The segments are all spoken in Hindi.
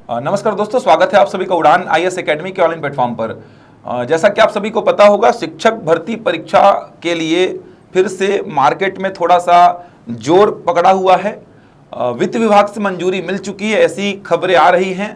नमस्कार दोस्तों, स्वागत है आप सभी का उड़ान आईएएस एकेडमी के ऑनलाइन प्लेटफॉर्म पर। जैसा कि आप सभी को पता होगा, शिक्षक भर्ती परीक्षा के लिए फिर से मार्केट में थोड़ा सा जोर पकड़ा हुआ है। वित्त विभाग से मंजूरी मिल चुकी है, ऐसी खबरें आ रही हैं।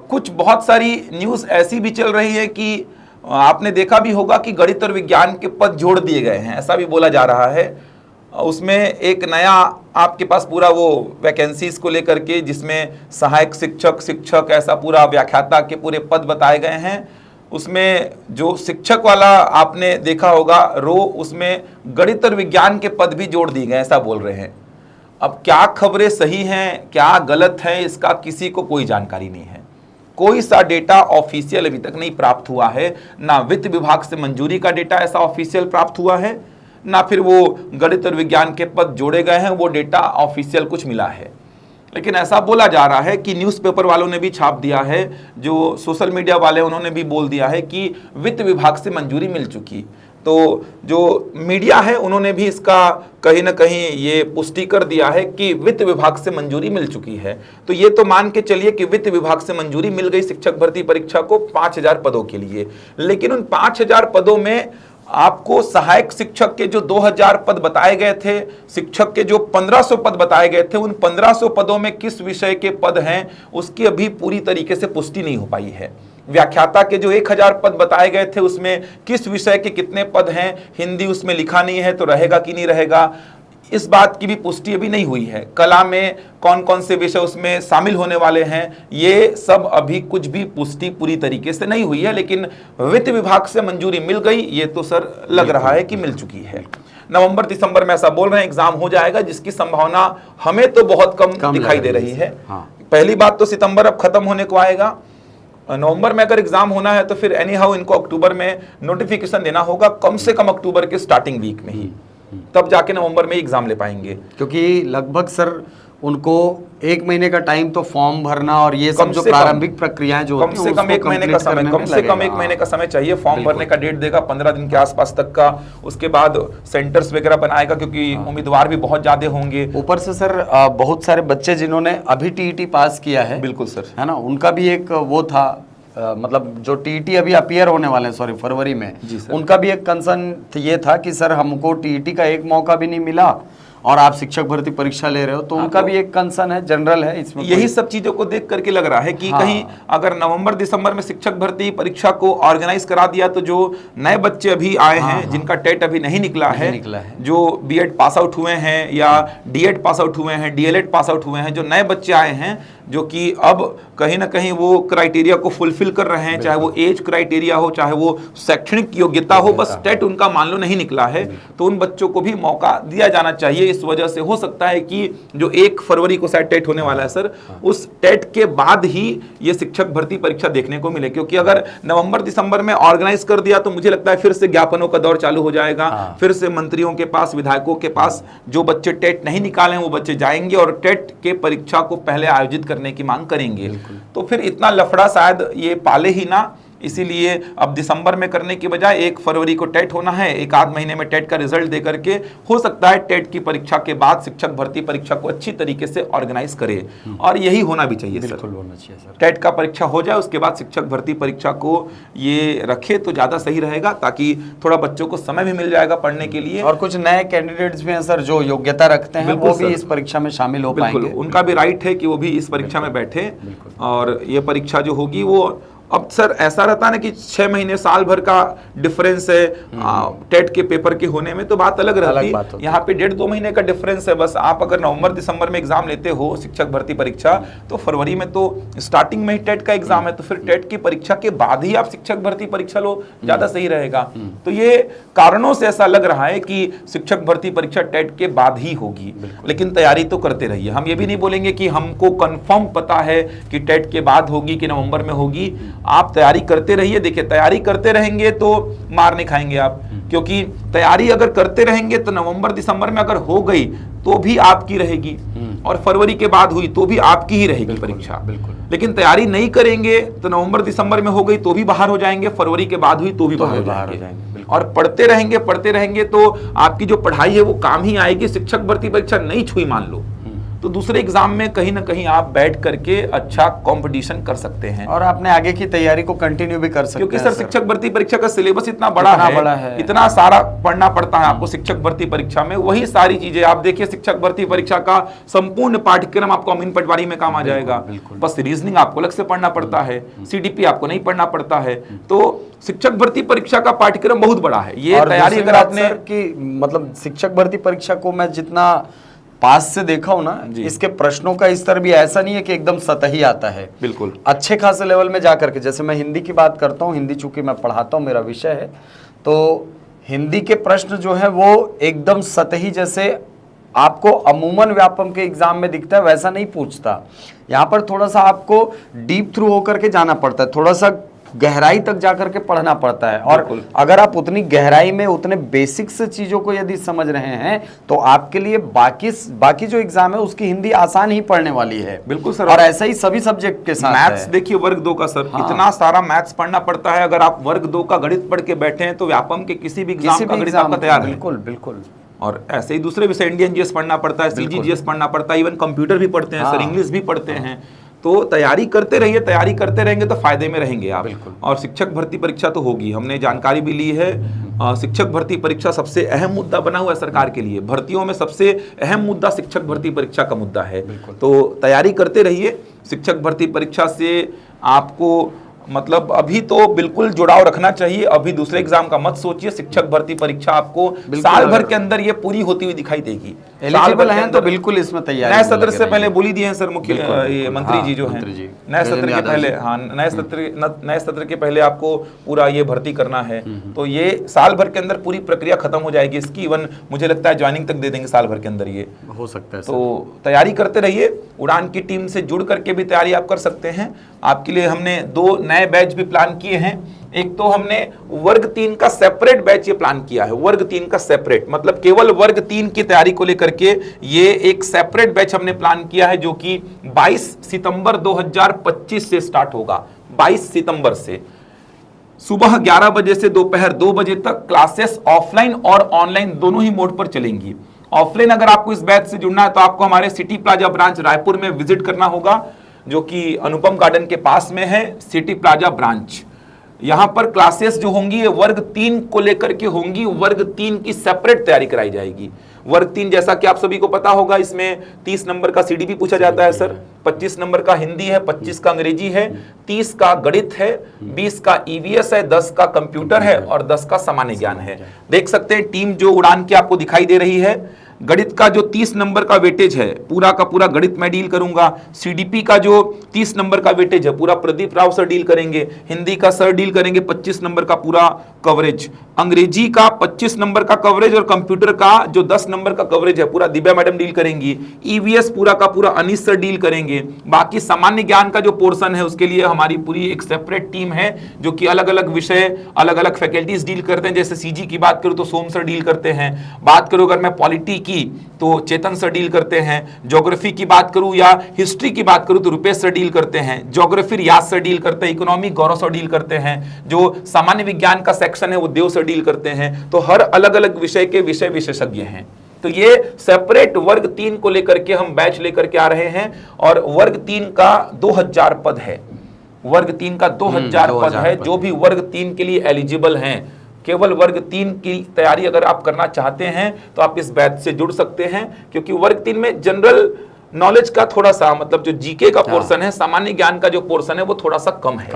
कुछ बहुत सारी न्यूज़ ऐसी भी चल रही है कि आपने देखा भी होगा कि गणित और विज्ञान के पद जोड़ दिए गए हैं, ऐसा भी बोला जा रहा है। उसमें एक नया आपके पास पूरा वो वैकेंसीज को लेकर के, जिसमें सहायक शिक्षक ऐसा पूरा व्याख्याता के पूरे पद बताए गए हैं। उसमें जो शिक्षक वाला आपने देखा होगा रो, उसमें गणित और विज्ञान के पद भी जोड़ दिए गए, ऐसा बोल रहे हैं। अब क्या खबरें सही हैं क्या गलत हैं, इसका किसी को कोई जानकारी नहीं है। कोई सा डेटा ऑफिशियल अभी तक नहीं प्राप्त हुआ है, ना वित्त विभाग से मंजूरी का डेटा ऐसा ऑफिशियल प्राप्त हुआ है, ना फिर वो गणित और विज्ञान के पद जोड़े गए हैं, वो डेटा ऑफिशियल कुछ मिला है। लेकिन ऐसा बोला जा रहा है कि न्यूज़पेपर वालों ने भी छाप दिया है, जो सोशल मीडिया वाले उन्होंने भी बोल दिया है कि वित्त विभाग से मंजूरी मिल चुकी। तो जो मीडिया है उन्होंने भी इसका कहीं ना कहीं ये पुष्टि कर दिया है कि वित्त विभाग से मंजूरी मिल चुकी है। तो ये तो मान के चलिए कि वित्त विभाग से मंजूरी मिल गई शिक्षक भर्ती परीक्षा को 5000 पदों के लिए। लेकिन उन 5000 पदों में आपको सहायक शिक्षक के जो 2000 पद बताए गए थे, शिक्षक के जो 1500 पद बताए गए थे, उन 1500 पदों में किस विषय के पद हैं उसकी अभी पूरी तरीके से पुष्टि नहीं हो पाई है। व्याख्याता के जो 1000 पद बताए गए थे, उसमें किस विषय के कितने पद हैं, हिंदी उसमें लिखा नहीं है तो रहेगा कि नहीं रहेगा, इस बात की भी पुष्टि अभी नहीं हुई है। कला में कौन कौन से विषय उसमें शामिल होने वाले हैं, ये सब अभी कुछ भी पुष्टि पूरी तरीके से नहीं हुई है। लेकिन वित्त विभाग से मंजूरी मिल गई, ये तो सर लग रहा है कि मिल चुकी है। नवंबर दिसंबर में ऐसा बोल रहे हैं एग्जाम हो जाएगा, जिसकी संभावना हमें तो बहुत कम दिखाई दे रही है। पहली बात तो सितंबर अब खत्म होने को आएगा। नवंबर में अगर एग्जाम होना है तो फिर एनी हाउ इनको अक्टूबर में नोटिफिकेशन देना होगा, कम से कम अक्टूबर के स्टार्टिंग वीक में ही, तब जाके नवंबर में एग्जाम ले पाएंगे। क्योंकि लगभग सर उनको 1 महीने का टाइम तो फॉर्म भरना और ये सब जो प्रारंभिक प्रक्रियाएं जो कम से कम 1 महीने का समय, कम से कम 1 महीने का समय चाहिए। फॉर्म भरने का डेट देगा 15 दिन के आसपास तक का। उसके बाद सेंटर्स वगैरह बनाएगा, क्योंकि उम्मीदवार भी बहुत ज्यादा होंगे। ऊपर से सर बहुत सारे बच्चे जिन्होंने अभी टीईटी पास किया है, बिल्कुल सर, है ना, उनका भी एक वो था, मतलब जो टीईटी अभी अपीयर होने वाले हैं, सॉरी फरवरी में, उनका भी एक कंसर्न ये था कि सर हमको टीईटी का एक मौका भी नहीं मिला और आप शिक्षक भर्ती परीक्षा ले रहे हो। तो उनका भी एक कंसर्न है, जनरल है इसमें। यही सब चीजों को देख करके लग रहा है कि कहीं अगर नवंबर दिसंबर में शिक्षक भर्ती परीक्षा को ऑर्गेनाइज करा दिया तो जो नए बच्चे अभी आए हैं, जिनका टेट अभी नहीं निकला है, जो बीएड पास आउट हुए हैं या डीएड पास आउट हुए हैं, डीएलएड पास आउट हुए हैं, जो नए बच्चे आए हैं जो कि अब कहीं ना कहीं वो क्राइटेरिया को फुलफिल कर रहे हैं, चाहे वो एज क्राइटेरिया हो, चाहे वो शैक्षणिक योग्यता हो, बस टेट उनका मान लो नहीं निकला है, तो उन बच्चों को भी मौका दिया जाना चाहिए। इस वजह से हो सकता है कि जो 1 फरवरी को शायद टेट होने वाला है सर, उस टेट के बाद ही ये शिक्षक भर्ती परीक्षा देखने को मिले। क्योंकि अगर नवंबर दिसंबर में ऑर्गेनाइज कर दिया तो मुझे लगता है फिर से ज्ञापनों का दौर चालू हो जाएगा। फिर से मंत्रियों के पास, विधायकों के पास जो बच्चे टेट नहीं निकाले हैं वो बच्चे जाएंगे और टेट के परीक्षा को पहले आयोजित करने की मांग करेंगे। तो फिर इतना लफड़ा शायद ये पाले ही ना, इसीलिए अब दिसंबर में करने की बजाय 1 फरवरी को टेट होना है, 1 आध महीने में टेट का रिजल्ट दे करके हो सकता है टेट की परीक्षा के बाद शिक्षक भर्ती परीक्षा को अच्छी तरीके से ऑर्गेनाइज करे। और यही होना भी चाहिए सर, होना चाहिए सर। टेट का परीक्षा हो जाए, उसके बाद शिक्षक भर्ती परीक्षा को ये रखे तो ज्यादा सही रहेगा, ताकि थोड़ा बच्चों को समय भी मिल जाएगा पढ़ने के लिए। और कुछ नए कैंडिडेट्स भी हैं सर जो योग्यता रखते हैं, वो भी इस परीक्षा में शामिल हो पाएंगे। उनका भी राइट है कि वो भी इस परीक्षा में बैठे। और ये परीक्षा जो होगी वो, अब सर ऐसा रहता है ना कि 6 महीने साल भर का डिफरेंस है टेट के पेपर के होने में, तो बात अलग रहती है। यहाँ पे 1.5-2 महीने का डिफरेंस है बस। आप अगर नवंबर दिसंबर में एग्जाम लेते हो शिक्षक भर्ती परीक्षा, तो फरवरी में तो स्टार्टिंग में ही टेट का एग्जाम है, तो फिर टेट की परीक्षा के बाद ही आप शिक्षक भर्ती परीक्षा लो, ज्यादा सही रहेगा। तो ये कारणों से ऐसा लग रहा है कि शिक्षक भर्ती परीक्षा टेट के बाद ही होगी। लेकिन तैयारी तो करते रहिए। हम ये भी नहीं बोलेंगे कि हमको कंफर्म पता है कि टेट के बाद होगी कि नवंबर में होगी। आप तैयारी करते रहिए। देखिए, तैयारी करते रहेंगे तो मार नहीं खाएंगे आप, क्योंकि तैयारी अगर करते रहेंगे तो नवंबर दिसंबर में अगर हो गई तो भी आपकी रहेगी, और फरवरी के बाद हुई तो भी आपकी ही रहेगी परीक्षा। लेकिन तैयारी नहीं करेंगे तो नवंबर दिसंबर में हो गई तो भी बाहर हो जाएंगे, फरवरी के बाद हुई तो भी बाहर हो जाएंगे। और पढ़ते रहेंगे तो आपकी जो पढ़ाई है वो काम ही आएगी। शिक्षक भर्ती परीक्षा नहीं छुई मान लो तो दूसरे एग्जाम में कहीं ना कहीं आप बैठ करके अच्छा कंपटीशन कर सकते हैं और अपने आगे की तैयारी को कंटिन्यू भी कर सकते क्योंकि हैं सर शिक्षक भर्ती परीक्षा का सिलेबस इतना बड़ा है, इतना सारा पढ़ना पड़ता है आपको शिक्षक भर्ती परीक्षा में। वही सारी चीजें आप देखिए, शिक्षक भर्ती परीक्षा का संपूर्ण पाठ्यक्रम आपको अमीन पटवारी में काम आ जाएगा। बस रीजनिंग आपको अलग से पढ़ना पड़ता है, सीडीपी आपको नहीं पढ़ना पड़ता है। तो शिक्षक भर्ती परीक्षा का पाठ्यक्रम बहुत बड़ा है। ये तैयारी अगर आपने मतलब शिक्षक भर्ती परीक्षा को मैं जितना पास से देखा हूं ना, इसके प्रश्नों का स्तर भी ऐसा नहीं है कि एकदम सतही आता है। बिल्कुल अच्छे खासे लेवल में जाकर के, जैसे मैं हिंदी की बात करता हूं, हिंदी चूंकि मैं पढ़ाता हूं, मेरा विषय है, तो हिंदी के प्रश्न जो है वो एकदम सतही, जैसे आपको अमूमन व्यापम के एग्जाम में दिखता है वैसा नहीं पूछता। यहाँ पर थोड़ा सा आपको डीप थ्रू होकर के जाना पड़ता है, थोड़ा सा गहराई तक जाकर के पढ़ना पड़ता है। और अगर आप उतनी गहराई में उतने बेसिक से चीजों को यदि समझ रहे हैं तो आपके लिए बाकी जो एग्जाम है उसकी हिंदी आसान ही पढ़ने वाली है। बिल्कुल सर। और ऐसा ही सभी सब्जेक्ट के साथ मैथ्स देखिए, वर्ग 2 का सर इतना सारा मैथ्स पढ़ना पड़ता है। अगर आप वर्ग 2 का गणित पढ़ के बैठे हैं तो व्यापम के किसी भी एग्जाम का गणित आपका तैयार है। बिल्कुल बिल्कुल। और ऐसे ही दूसरे विषय, इंडियन जीएस पढ़ना पड़ता है, सीजीजीएस पढ़ना पड़ता है, इवन कंप्यूटर भी पढ़ते हैं सर, इंग्लिश भी पढ़ते हैं। तो तैयारी करते रहिए, तैयारी करते रहेंगे तो फायदे में रहेंगे आप। और शिक्षक भर्ती परीक्षा तो होगी, हमने जानकारी भी ली है। शिक्षक भर्ती परीक्षा सबसे अहम मुद्दा बना हुआ है सरकार के लिए। भर्तियों में सबसे अहम मुद्दा शिक्षक भर्ती परीक्षा का मुद्दा है। तो तैयारी करते रहिए। शिक्षक भर्ती परीक्षा से आपको मतलब अभी तो बिल्कुल जुड़ाव रखना चाहिए। अभी दूसरे एग्जाम का मत सोचिए। शिक्षक भर्ती परीक्षा आपको साल भर के अंदर ये पूरी होती हुई दिखाई देगी। एलिजिबल हैं तो बिल्कुल इसमें तैयारी। नए सत्र से पहले बोली दिए हैं सर मुख्य मंत्री जी जो हैं, नए सत्र के पहले, हाँ नए सत्र के पहले आपको पूरा ये भर्ती करना है। तो ये साल भर के अंदर पूरी प्रक्रिया खत्म हो जाएगी इसकी। इवन मुझे लगता है ज्वाइनिंग तक दे देंगे साल भर के अंदर, ये हो सकता है। तो तैयारी करते रहिए। उड़ान की टीम से जुड़ करके भी तैयारी आप कर सकते हैं। आपके लिए हमने 2 नए बैच भी प्लान किए हैं। एक तो हमने वर्ग 3 का सेपरेट बैच ये प्लान किया है। वर्ग 3 का सेपरेट मतलब केवल वर्ग 3 की तैयारी को लेकर के ये एक सेपरेट बैच हमने प्लान किया है, जो कि 22 सितंबर 2025 से स्टार्ट होगा। 22 सितंबर से सुबह 11 बजे से दोपहर 2 बजे तक क्लासेस ऑफलाइन और ऑनलाइन दोनों ही मोड पर चलेंगी। ऑफलाइन अगर आपको इस बैच से जुड़ना है तो आपको हमारे सिटी प्लाजा ब्रांच रायपुर में विजिट करना होगा, जो कि अनुपम गार्डन के पास में है, सिटी प्लाजा ब्रांच। यहां पर क्लासेस जो होंगी ये वर्ग 3 को लेकर के होंगी। वर्ग 3 की सेपरेट तैयारी कराई जाएगी। वर्ग 3 जैसा कि आप सभी को पता होगा, इसमें 30 नंबर का सीडीपी पूछा जाता है सर, 25 नंबर का हिंदी है, 25 का अंग्रेजी है, 30 का गणित है, 20 का ईवीएस है, 10 का कंप्यूटर है और 10 का सामान्य ज्ञान है। देख सकते हैं टीम जो उड़ान की आपको दिखाई दे रही है। गणित का जो 30 नंबर का वेटेज है पूरा का पूरा गणित मैं डील करूंगा। सीडीपी का जो 30 नंबर का वेटेज है पूरा प्रदीप राव सर डील करेंगे। हिंदी का सर डील करेंगे 25 नंबर का पूरा कवरेज। अंग्रेजी का 25 नंबर का कवरेज और कंप्यूटर का जो 10 नंबर का कवरेज है पूरा दिव्या मैडम डील करेंगी। ईवीएस पूरा का पूरा अनीस सर डील करेंगे। बाकी सामान्य ज्ञान का जो पोर्शन है उसके लिए हमारी पूरी एक सेपरेट टीम है, जो कि अलग अलग विषय अलग अलग फैकल्टीज डील करते हैं। जैसे सीजी की बात करूं तो सोम सर डील करते हैं। बात करूं अगर मैं पॉलिटी की तो चेतन सर डील करते हैं। ज्योग्राफी की बात करूं या हिस्ट्री की बात करूं तो रुपेश सर डील करते हैं। ज्योग्राफी रियाज सर डील करते हैं। इकोनॉमी गौरव सर डील करते हैं। जो सामान्य विज्ञान का सेक्शन है वो देव सर डील करते हैं। तो हर अलग अलग विषय के विषय विशेषज्ञ हैं। तो ये सेपरेट वर्ग 3 को लेकर के हम बैच लेकर के आ रहे हैं। और वर्ग 3 का 2000 पद है। वर्ग 3 का 2000 पद है। जो भी वर्ग 3 के लिए एलिजिबल हैं, केवल वर्ग 3 की तैयारी अगर आप करना चाहते हैं तो आप इस बैच से जुड़ सकते हैं। क्योंकि वर्ग 3 में जनरल नॉलेज का थोड़ा सा मतलब जो जीके का पोर्शन है, सामान्य ज्ञान का जो पोर्शन है वो थोड़ा सा कम है।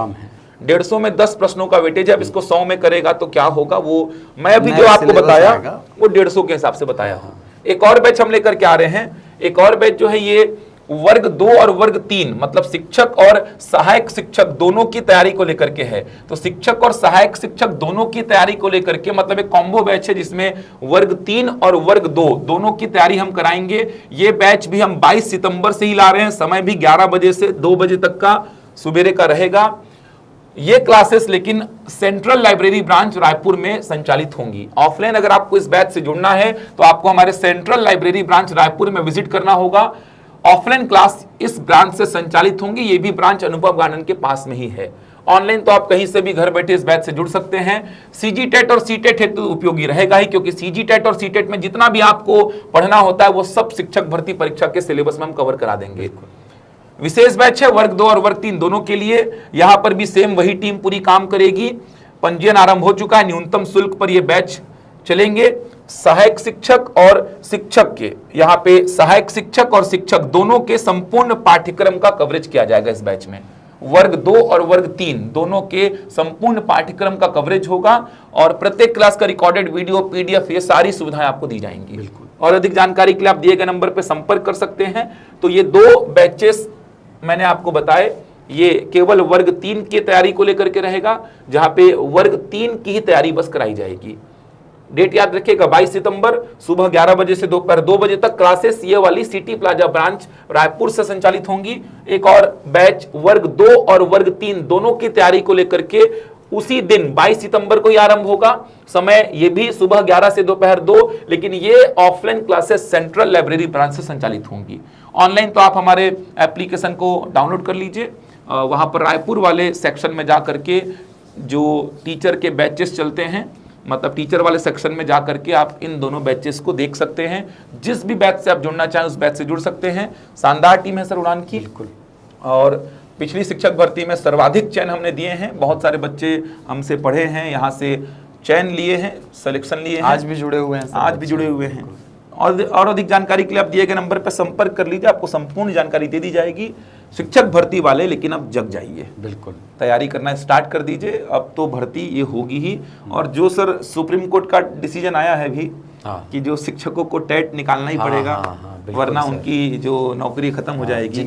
150 में 10 प्रश्नों का वेटेज है। अब इसको 100 में करेगा तो क्या होगा, वो मैं अभी जो आपको बताया वो 150 के हिसाब से बताया हूं। एक और बैच हम लेकर के आ रहे हैं। एक और बैच जो है ये वर्ग 2 और वर्ग 3 मतलब शिक्षक और सहायक शिक्षक दोनों की तैयारी को लेकर के है। तो शिक्षक और सहायक शिक्षक दोनों की तैयारी को लेकर के मतलब एक कॉम्बो बैच है, जिसमें वर्ग 3 और वर्ग 2 दोनों की तैयारी हम कराएंगे। ये बैच भी हम 22 सितंबर से ही ला रहे हैं। समय भी 11 बजे से 2 बजे तक का सुबेरे का रहेगा। ये क्लासेस लेकिन सेंट्रल लाइब्रेरी ब्रांच रायपुर में संचालित होंगी। ऑफलाइन अगर आपको इस बैच से जुड़ना है तो आपको हमारे सेंट्रल लाइब्रेरी ब्रांच रायपुर में विजिट करना होगा। ऑफलाइन क्लास इस ब्रांच से संचालित होंगी। ये भी ब्रांच अनुपम गार्डन के पास में ही है। ऑनलाइन तो आप कहीं से भी घर बैठे इस बैच से जुड़ सकते हैं। सीजी टेट और सी टेट हेतु उपयोगी रहेगा ही, क्योंकि सीजी टेट और सी टेट में जितना भी आपको पढ़ना होता है वो सब शिक्षक भर्ती परीक्षा के सिलेबस में हम कवर करा देंगे। विशेष बैच है वर्ग 2 और वर्ग 3 दोनों के लिए। यहां पर भी सेम वही टीम पूरी काम करेगी। पंजीयन आरंभ हो चुका है, न्यूनतम शुल्क पर ये बैच चलेंगे। सहायक शिक्षक और शिक्षक के, यहाँ पे सहायक शिक्षक और शिक्षक दोनों के संपूर्ण पाठ्यक्रम का कवरेज किया जाएगा इस बैच में। वर्ग 2 और वर्ग 3 दोनों के संपूर्ण पाठ्यक्रम का कवरेज होगा और प्रत्येक क्लास का रिकॉर्डेड वीडियो, पीडीएफ, ये सारी सुविधाएं आपको दी जाएंगी। बिल्कुल। और अधिक जानकारी के लिए आप दिए गए नंबर पर संपर्क कर सकते हैं। तो ये 2 बैचेस मैंने आपको बताए, ये केवल वर्ग 3 की तैयारी को लेकर के रहेगा, जहां पे वर्ग 3 की ही तैयारी बस कराई जाएगी। डेट याद रखिएगा, 22 सितंबर सुबह 11 बजे से दोपहर 2 बजे तक क्लासेस ये वाली सिटी प्लाजा ब्रांच रायपुर से संचालित होंगी। एक और बैच वर्ग 2 और वर्ग 3 दोनों की तैयारी को लेकर के उसी दिन 22 सितंबर को ही आरंभ होगा। समय ये भी सुबह 11 से दोपहर 2, लेकिन ये offline classes central library branch से संचालित होंगी। ऑनलाइन तो आप हमारे एप्लीकेशन को डाउनलोड कर लीजिए, वहां पर रायपुर वाले सेक्शन में जा करके जो टीचर के बैचेस चलते हैं, मतलब टीचर वाले सेक्शन में जा करके आप इन दोनों बैचेस को देख सकते हैं। जिस भी बैच से आप जुड़ना चाहें उस बैच से जुड़ सकते हैं। शानदार टीम है सर उड़ान की। बिल्कुल। और पिछली शिक्षक भर्ती में सर्वाधिक चयन हमने दिए हैं, बहुत सारे बच्चे हमसे पढ़े हैं, यहाँ से चयन लिए हैं, सिलेक्शन लिए हैं, आज भी जुड़े हुए हैं, आज भी जुड़े हुए हैं। और अधिक जानकारी के लिए आप दिए गए नंबर पर संपर्क कर लीजिए, आपको संपूर्ण जानकारी दे दी जाएगी। शिक्षक भर्ती वाले लेकिन अब जग जाइए, बिल्कुल तैयारी करना स्टार्ट कर दीजिए, अब तो भर्ती ये होगी ही। और जो सर सुप्रीम कोर्ट का डिसीजन आया है भी, हाँ। कि जो शिक्षकों को टेट निकालना ही पड़ेगा, वरना उनकी जो नौकरी खत्म हो जाएगी।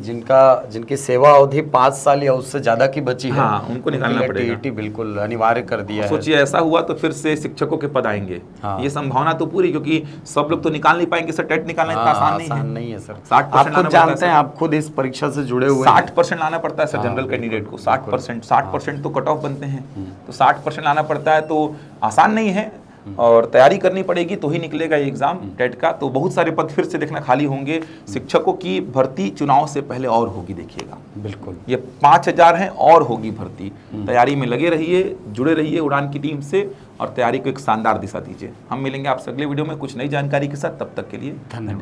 जिनकी सेवा अवधि 5 साल या उससे ज्यादा की बची है, हाँ, उनको निकालना पड़ेगा। टीईटी बिल्कुल अनिवार्य कर दिया है। सोचिए ऐसा हुआ तो फिर से शिक्षकों के पद आएंगे। हाँ। ये संभावना तो पूरी, क्योंकि सब लोग तो निकाल नहीं पाएंगे सर, टेट निकालना इतना आसान नहीं है सर। 60% आप खुद जानते हैं, आप खुद इस परीक्षा से जुड़े हुए हैं। 60% लाना पड़ता है सर जनरल कैंडिडेट को। 60% तो कट ऑफ बनते हैं, तो 60% लाना पड़ता है, तो आसान नहीं है और तैयारी करनी पड़ेगी तो ही निकलेगा ये एग्जाम टेट का। तो बहुत सारे पद फिर से देखना खाली होंगे। शिक्षकों की भर्ती चुनाव से पहले और होगी, देखिएगा। बिल्कुल, ये 5000 है और होगी भर्ती। तैयारी में लगे रहिए, जुड़े रहिए उड़ान की टीम से और तैयारी को एक शानदार दिशा दीजिए। हम मिलेंगे आपसे अगले वीडियो में कुछ नई जानकारी के साथ, तब तक के लिए धन्यवाद।